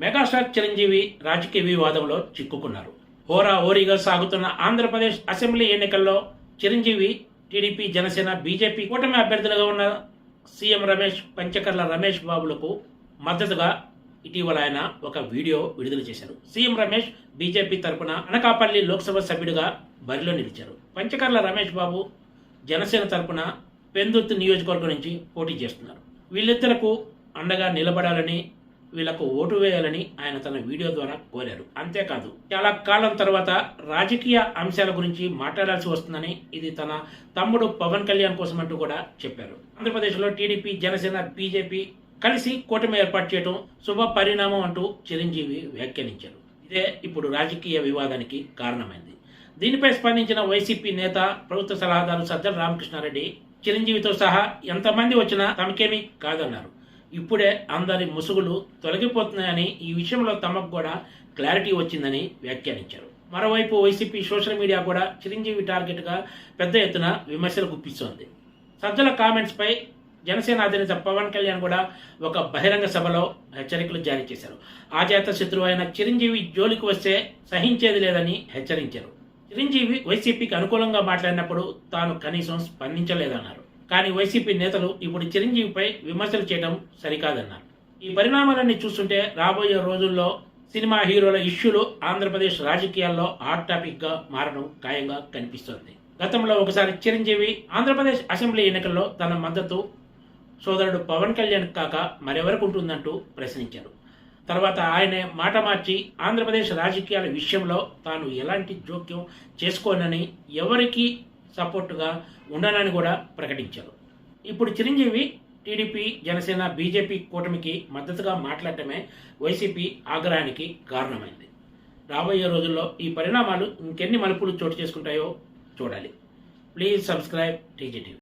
Megastar Chiranjeevi రాజకీయ వివాదంలో చిక్కుకున్నారు. హోరాహోరీగా సాగుతున్న ఆంధ్రప్రదేశ్ అసెంబ్లీ ఎన్నికల్లో చిరంజీవి టీడీపీ, జనసేన, బీజేపీ కూటమి అభ్యర్థులుగా ఉన్న సీఎం రమేష్, పంచకర్ల రమేష్ బాబులకు మద్దతుగా ఇటీవల ఆయన ఒక వీడియో విడుదల చేశారు. సీఎం రమేష్ బీజేపీ తరపున అనకాపల్లి లోక్సభ సభ్యుడిగా బరిలో నిలిచారు. పంచకర్ల రమేష్ బాబు జనసేన తరపున పెందుర్తి నియోజకవర్గం నుంచి పోటీ చేస్తున్నారు. వీళ్ళిద్దరకు అండగా నిలబడాలని, వీళ్లకు ఓటు వేయాలని ఆయన తన వీడియో ద్వారా కోరారు. అంతేకాదు, చాలా కాలం తర్వాత రాజకీయ అంశాల గురించి మాట్లాడాల్సి వస్తుందని, ఇది తన తమ్ముడు పవన్ కళ్యాణ్ కోసం అంటూ కూడా చెప్పారు. ఆంధ్రప్రదేశ్లో టీడీపీ, జనసేన, బీజేపీ కలిసి కూటమి ఏర్పాటు చేయడం శుభ పరిణామం అంటూ చిరంజీవి వ్యాఖ్యానించారు. ఇదే ఇప్పుడు రాజకీయ వివాదానికి కారణమైంది. దీనిపై స్పందించిన వైసీపీ నేత, ప్రభుత్వ సలహాదారు సజ్జల రామకృష్ణారెడ్డి చిరంజీవితో సహా ఎంతమంది వచ్చినా తమకేమీ కాదన్నారు. ఇప్పుడే అందరి ముసుగులు తొలగిపోతున్నాయని, ఈ విషయంలో తమకు కూడా క్లారిటీ వచ్చిందని వ్యాఖ్యానించారు. మరోవైపు వైసీపీ సోషల్ మీడియా కూడా చిరంజీవి టార్గెట్గా పెద్ద ఎత్తున విమర్శలు గుప్పిస్తోంది. సజ్జల కామెంట్స్ పై జనసేన అధినేత పవన్ కళ్యాణ్ కూడా ఒక బహిరంగ సభలో హెచ్చరికలు జారీ చేశారు. ఆజాత శత్రువు అయిన చిరంజీవి జోలికి వస్తే సహించేది లేదని హెచ్చరించారు. చిరంజీవి వైసీపీకి అనుకూలంగా మాట్లాడినప్పుడు తాను కనీసం స్పందించలేదన్నారు. కానీ వైసీపీ నేతలు ఇప్పుడు చిరంజీవిపై విమర్శలు చేయడం సరికాదన్నారు. ఈ పరిణామాలన్నీ చూస్తుంటే రాబోయే రోజుల్లో సినిమా హీరోల ఇష్యూలు ఆంధ్రప్రదేశ్ రాజకీయాల్లో హాట్ టాపిక్ గా మారడం ఖాయంగా కనిపిస్తోంది. గతంలో ఒకసారి చిరంజీవి ఆంధ్రప్రదేశ్ అసెంబ్లీ ఎన్నికల్లో తన మద్దతు సోదరుడు పవన్ కళ్యాణ్ కాక మరెవరికి ఉంటుందంటూ ప్రశ్నించారు. తర్వాత ఆయనే మాట మార్చి ఆంధ్రప్రదేశ్ రాజకీయాల విషయంలో తాను ఎలాంటి జోక్యం చేసుకోనని, ఎవరికి సపోర్టుగా ఉండనని కూడా ప్రకటించారు. ఇప్పుడు చిరంజీవి టీడీపీ, జనసేన, బీజేపీ కూటమికి మద్దతుగా మాట్లాడటమే వైసీపీ ఆగ్రహానికి కారణమైంది. రాబోయే రోజుల్లో ఈ పరిణామాలు ఇంకెన్ని మలుపులు చోటు చేసుకుంటాయో చూడాలి. Please subscribe TGTV.